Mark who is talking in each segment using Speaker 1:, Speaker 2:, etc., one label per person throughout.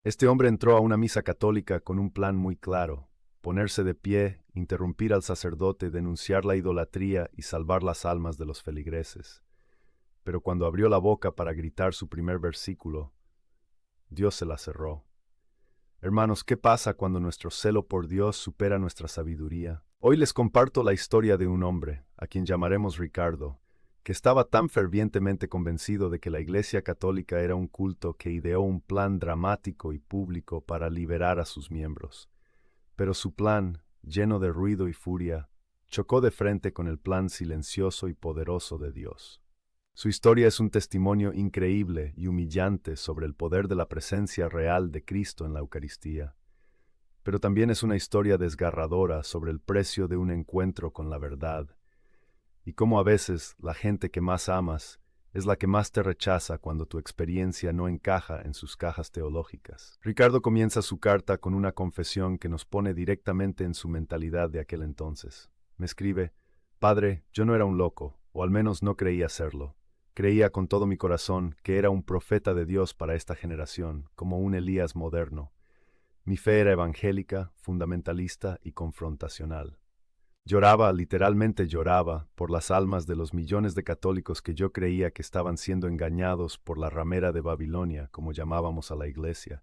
Speaker 1: Este hombre entró a una misa católica con un plan muy claro: ponerse de pie, interrumpir al sacerdote, denunciar la idolatría y salvar las almas de los feligreses. Pero cuando abrió la boca para gritar su primer versículo, Dios se la cerró. Hermanos, ¿qué pasa cuando nuestro celo por Dios supera nuestra sabiduría? Hoy les comparto la historia de un hombre, a quien llamaremos Ricardo, que estaba tan fervientemente convencido de que la Iglesia Católica era un culto que ideó un plan dramático y público para liberar a sus miembros. Pero su plan, lleno de ruido y furia, chocó de frente con el plan silencioso y poderoso de Dios. Su historia es un testimonio increíble y humillante sobre el poder de la presencia real de Cristo en la Eucaristía, pero también es una historia desgarradora sobre el precio de un encuentro con la verdad, y cómo a veces la gente que más amas es la que más te rechaza cuando tu experiencia no encaja en sus cajas teológicas. Ricardo comienza su carta con una confesión que nos pone directamente en su mentalidad de aquel entonces. Me escribe: Padre, yo no era un loco, o al menos no creía serlo. Creía con todo mi corazón que era un profeta de Dios para esta generación, como un Elías moderno. Mi fe era evangélica, fundamentalista y confrontacional. Lloraba, literalmente lloraba, por las almas de los millones de católicos que yo creía que estaban siendo engañados por la ramera de Babilonia, como llamábamos a la iglesia.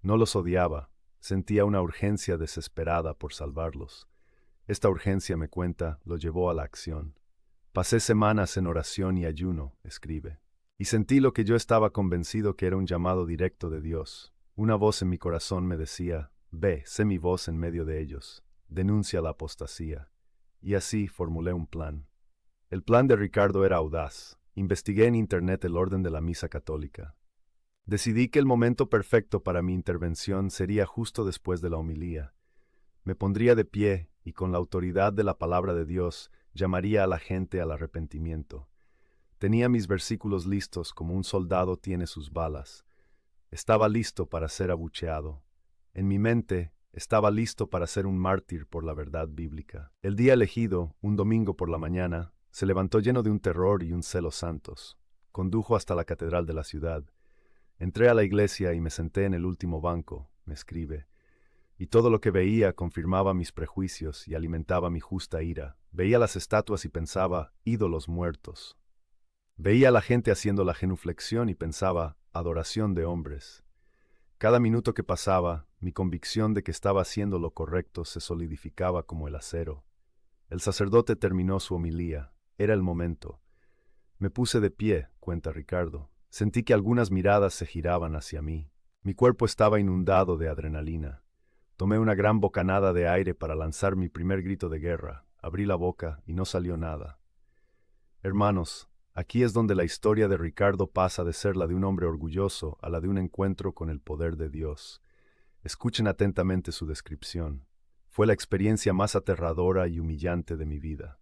Speaker 1: No los odiaba, sentía una urgencia desesperada por salvarlos. Esta urgencia, me cuenta, lo llevó a la acción. Pasé semanas en oración y ayuno, escribe, y sentí lo que yo estaba convencido que era un llamado directo de Dios. Una voz en mi corazón me decía: ve, sé mi voz en medio de ellos, denuncia la apostasía. Y así formulé un plan. El plan de Ricardo era audaz. Investigué en internet el orden de la misa católica. Decidí que el momento perfecto para mi intervención sería justo después de la homilía. Me pondría de pie y con la autoridad de la palabra de Dios llamaría a la gente al arrepentimiento. Tenía mis versículos listos como un soldado tiene sus balas. Estaba listo para ser abucheado. En mi mente, estaba listo para ser un mártir por la verdad bíblica. El día elegido, un domingo por la mañana, se levantó lleno de un terror y un celo santos. Condujo hasta la catedral de la ciudad. Entré a la iglesia y me senté en el último banco, me escribe, y todo lo que veía confirmaba mis prejuicios y alimentaba mi justa ira. Veía las estatuas y pensaba: ídolos muertos. Veía a la gente haciendo la genuflexión y pensaba: adoración de hombres. Cada minuto que pasaba, mi convicción de que estaba haciendo lo correcto se solidificaba como el acero. El sacerdote terminó su homilía. Era el momento. Me puse de pie, cuenta Ricardo. Sentí que algunas miradas se giraban hacia mí. Mi cuerpo estaba inundado de adrenalina. Tomé una gran bocanada de aire para lanzar mi primer grito de guerra. Abrí la boca y no salió nada. Hermanos, aquí es donde la historia de Ricardo pasa de ser la de un hombre orgulloso a la de un encuentro con el poder de Dios. Escuchen atentamente su descripción. Fue la experiencia más aterradora y humillante de mi vida.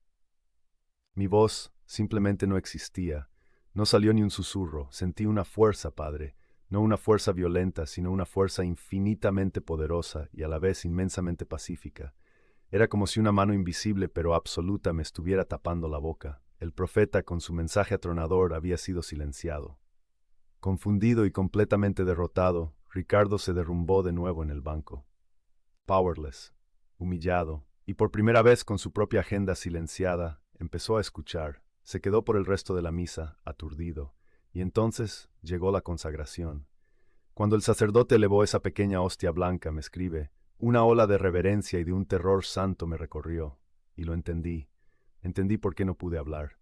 Speaker 1: Mi voz simplemente no existía. No salió ni un susurro. Sentí una fuerza, Padre. No una fuerza violenta, sino una fuerza infinitamente poderosa y a la vez inmensamente pacífica. Era como si una mano invisible pero absoluta me estuviera tapando la boca. El profeta, con su mensaje atronador, había sido silenciado. Confundido y completamente derrotado, Ricardo se derrumbó de nuevo en el banco. Powerless, humillado, y por primera vez con su propia agenda silenciada, empezó a escuchar. Se quedó por el resto de la misa, aturdido, y entonces llegó la consagración. Cuando el sacerdote elevó esa pequeña hostia blanca, me escribe, una ola de reverencia y de un terror santo me recorrió, y lo entendí. Entendí por qué no pude hablar.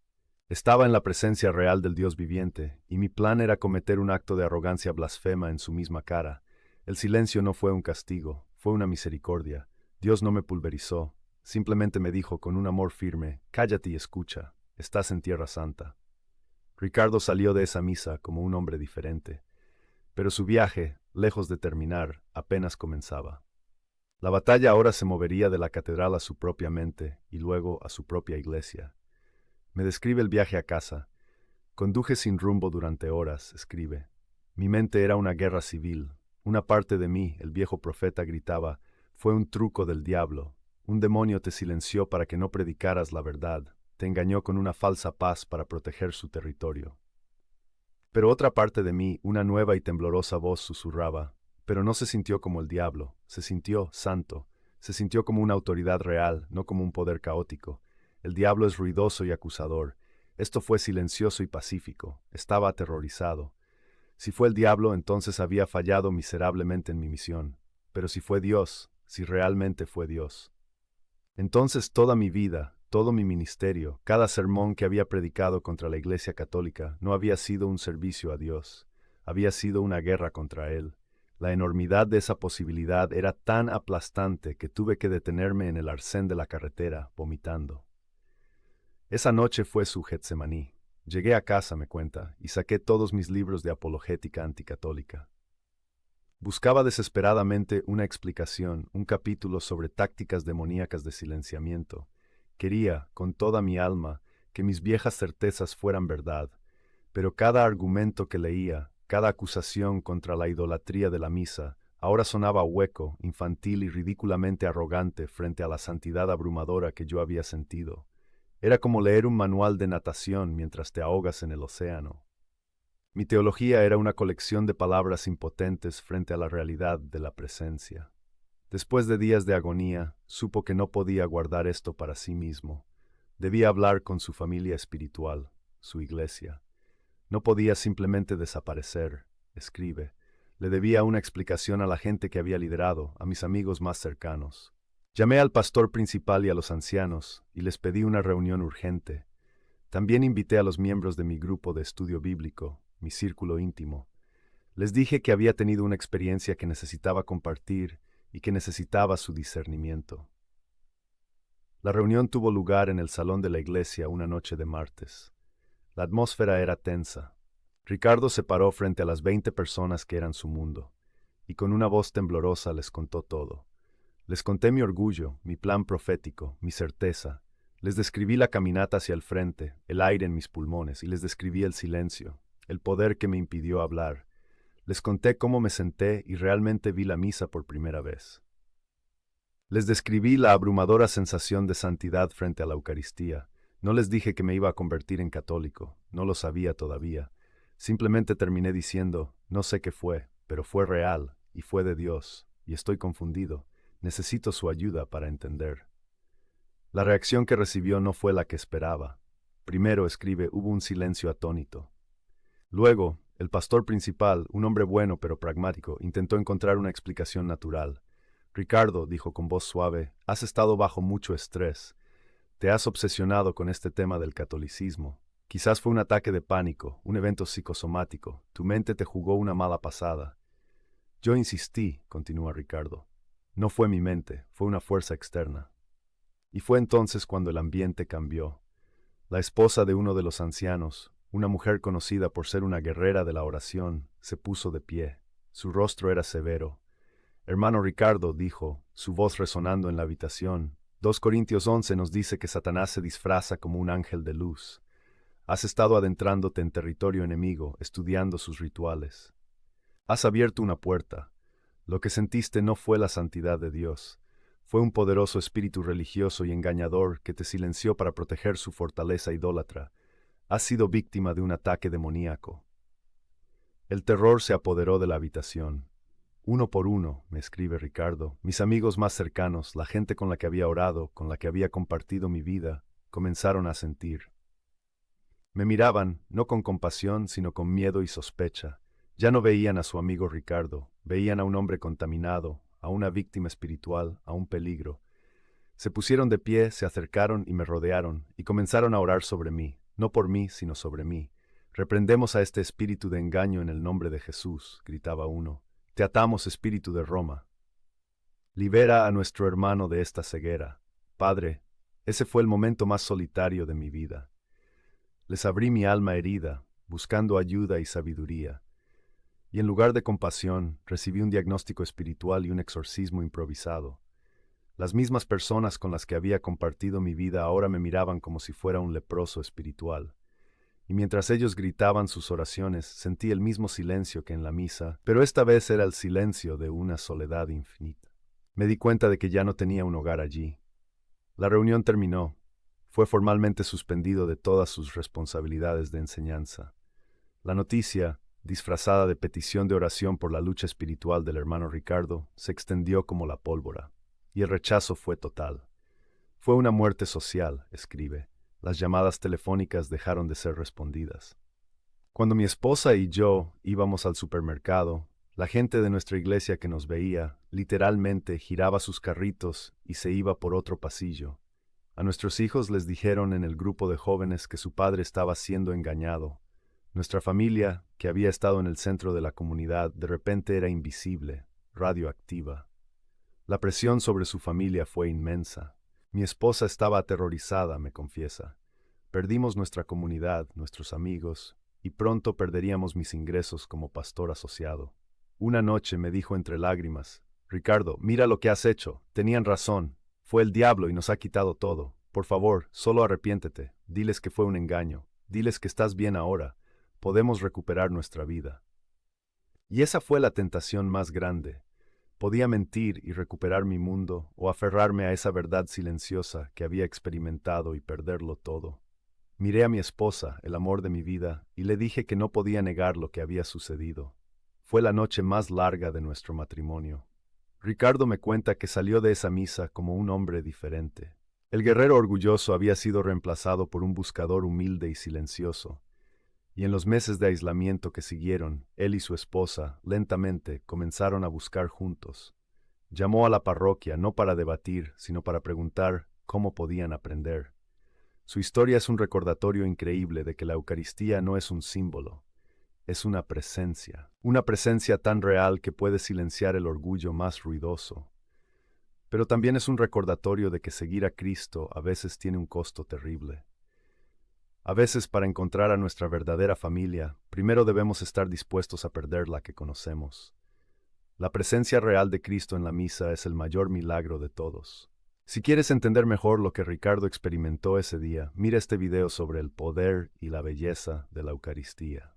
Speaker 1: Estaba en la presencia real del Dios viviente, y mi plan era cometer un acto de arrogancia blasfema en su misma cara. El silencio no fue un castigo, fue una misericordia. Dios no me pulverizó, simplemente me dijo con un amor firme: cállate y escucha, estás en tierra santa. Ricardo salió de esa misa como un hombre diferente, pero su viaje, lejos de terminar, apenas comenzaba. La batalla ahora se movería de la catedral a su propia mente y luego a su propia iglesia. Me describe el viaje a casa. Conduje sin rumbo durante horas, escribe. Mi mente era una guerra civil. Una parte de mí, el viejo profeta, gritaba: fue un truco del diablo. Un demonio te silenció para que no predicaras la verdad. Te engañó con una falsa paz para proteger su territorio. Pero otra parte de mí, una nueva y temblorosa voz, susurraba: pero no se sintió como el diablo, se sintió santo, se sintió como una autoridad real, no como un poder caótico. El diablo es ruidoso y acusador. Esto fue silencioso y pacífico. Estaba aterrorizado. Si fue el diablo, entonces había fallado miserablemente en mi misión. Pero si fue Dios, si realmente fue Dios. Entonces toda mi vida, todo mi ministerio, cada sermón que había predicado contra la Iglesia Católica no había sido un servicio a Dios, había sido una guerra contra Él. La enormidad de esa posibilidad era tan aplastante que tuve que detenerme en el arcén de la carretera, vomitando. Esa noche fue su Getsemaní. Llegué a casa, me cuenta, y saqué todos mis libros de apologética anticatólica. Buscaba desesperadamente una explicación, un capítulo sobre tácticas demoníacas de silenciamiento. Quería, con toda mi alma, que mis viejas certezas fueran verdad, pero cada argumento que leía, cada acusación contra la idolatría de la misa, ahora sonaba hueco, infantil y ridículamente arrogante frente a la santidad abrumadora que yo había sentido. Era como leer un manual de natación mientras te ahogas en el océano. Mi teología era una colección de palabras impotentes frente a la realidad de la presencia. Después de días de agonía, supo que no podía guardar esto para sí mismo. Debía hablar con su familia espiritual, su iglesia. No podía simplemente desaparecer, escribe. Le debía una explicación a la gente que había liderado, a mis amigos más cercanos. Llamé al pastor principal y a los ancianos, y les pedí una reunión urgente. También invité a los miembros de mi grupo de estudio bíblico, mi círculo íntimo. Les dije que había tenido una experiencia que necesitaba compartir y que necesitaba su discernimiento. La reunión tuvo lugar en el salón de la iglesia una noche de martes. La atmósfera era tensa. Ricardo se paró frente a las 20 personas que eran su mundo, y con una voz temblorosa les contó todo. Les conté mi orgullo, mi plan profético, mi certeza. Les describí la caminata hacia el frente, el aire en mis pulmones, y les describí el silencio, el poder que me impidió hablar. Les conté cómo me senté y realmente vi la misa por primera vez. Les describí la abrumadora sensación de santidad frente a la Eucaristía. No les dije que me iba a convertir en católico, no lo sabía todavía. Simplemente terminé diciendo, no sé qué fue, pero fue real, y fue de Dios, y estoy confundido. Necesito su ayuda para entender. La reacción que recibió no fue la que esperaba. Primero, escribe, hubo un silencio atónito. Luego, el pastor principal, un hombre bueno pero pragmático, intentó encontrar una explicación natural. Ricardo, dijo con voz suave, has estado bajo mucho estrés. Te has obsesionado con este tema del catolicismo. Quizás fue un ataque de pánico, un evento psicosomático. Tu mente te jugó una mala pasada. Yo insistí, continúa Ricardo. No fue mi mente, fue una fuerza externa. Y fue entonces cuando el ambiente cambió. La esposa de uno de los ancianos, una mujer conocida por ser una guerrera de la oración, se puso de pie. Su rostro era severo. Hermano Ricardo, dijo, su voz resonando en la habitación, 2 Corintios 11 nos dice que Satanás se disfraza como un ángel de luz. Has estado adentrándote en territorio enemigo, estudiando sus rituales. Has abierto una puerta. Lo que sentiste no fue la santidad de Dios. Fue un poderoso espíritu religioso y engañador que te silenció para proteger su fortaleza idólatra. Has sido víctima de un ataque demoníaco. El terror se apoderó de la habitación. Uno por uno, me escribe Ricardo, mis amigos más cercanos, la gente con la que había orado, con la que había compartido mi vida, comenzaron a sentir. Me miraban, no con compasión, sino con miedo y sospecha. Ya no veían a su amigo Ricardo, veían a un hombre contaminado, a una víctima espiritual, a un peligro. Se pusieron de pie, se acercaron y me rodearon, y comenzaron a orar sobre mí, no por mí, sino sobre mí. Reprendemos a este espíritu de engaño en el nombre de Jesús, gritaba uno. Te atamos, espíritu de Roma. Libera a nuestro hermano de esta ceguera. Padre, ese fue el momento más solitario de mi vida. Les abrí mi alma herida, buscando ayuda y sabiduría. Y en lugar de compasión, recibí un diagnóstico espiritual y un exorcismo improvisado. Las mismas personas con las que había compartido mi vida ahora me miraban como si fuera un leproso espiritual. Y mientras ellos gritaban sus oraciones, sentí el mismo silencio que en la misa, pero esta vez era el silencio de una soledad infinita. Me di cuenta de que ya no tenía un hogar allí. La reunión terminó. Fue formalmente suspendido de todas sus responsabilidades de enseñanza. La noticia, disfrazada de petición de oración por la lucha espiritual del hermano Ricardo, se extendió como la pólvora, y el rechazo fue total. Fue una muerte social, escribe. Las llamadas telefónicas dejaron de ser respondidas. Cuando mi esposa y yo íbamos al supermercado, la gente de nuestra iglesia que nos veía, literalmente giraba sus carritos y se iba por otro pasillo. A nuestros hijos les dijeron en el grupo de jóvenes que su padre estaba siendo engañado. Nuestra familia, que había estado en el centro de la comunidad, de repente era invisible, radioactiva. La presión sobre su familia fue inmensa. Mi esposa estaba aterrorizada, me confiesa. Perdimos nuestra comunidad, nuestros amigos, y pronto perderíamos mis ingresos como pastor asociado. Una noche me dijo entre lágrimas: Ricardo, mira lo que has hecho. Tenían razón. Fue el diablo y nos ha quitado todo. Por favor, solo arrepiéntete. Diles que fue un engaño. Diles que estás bien ahora. Podemos recuperar nuestra vida. Y esa fue la tentación más grande. Podía mentir y recuperar mi mundo, o aferrarme a esa verdad silenciosa que había experimentado y perderlo todo. Miré a mi esposa, el amor de mi vida, y le dije que no podía negar lo que había sucedido. Fue la noche más larga de nuestro matrimonio. Ricardo me cuenta que salió de esa misa como un hombre diferente. El guerrero orgulloso había sido reemplazado por un buscador humilde y silencioso. Y en los meses de aislamiento que siguieron, él y su esposa, lentamente, comenzaron a buscar juntos. Llamó a la parroquia no para debatir, sino para preguntar cómo podían aprender. Su historia es un recordatorio increíble de que la Eucaristía no es un símbolo, es una presencia tan real que puede silenciar el orgullo más ruidoso. Pero también es un recordatorio de que seguir a Cristo a veces tiene un costo terrible. A veces, para encontrar a nuestra verdadera familia, primero debemos estar dispuestos a perder la que conocemos. La presencia real de Cristo en la misa es el mayor milagro de todos. Si quieres entender mejor lo que Ricardo experimentó ese día, mira este video sobre el poder y la belleza de la Eucaristía.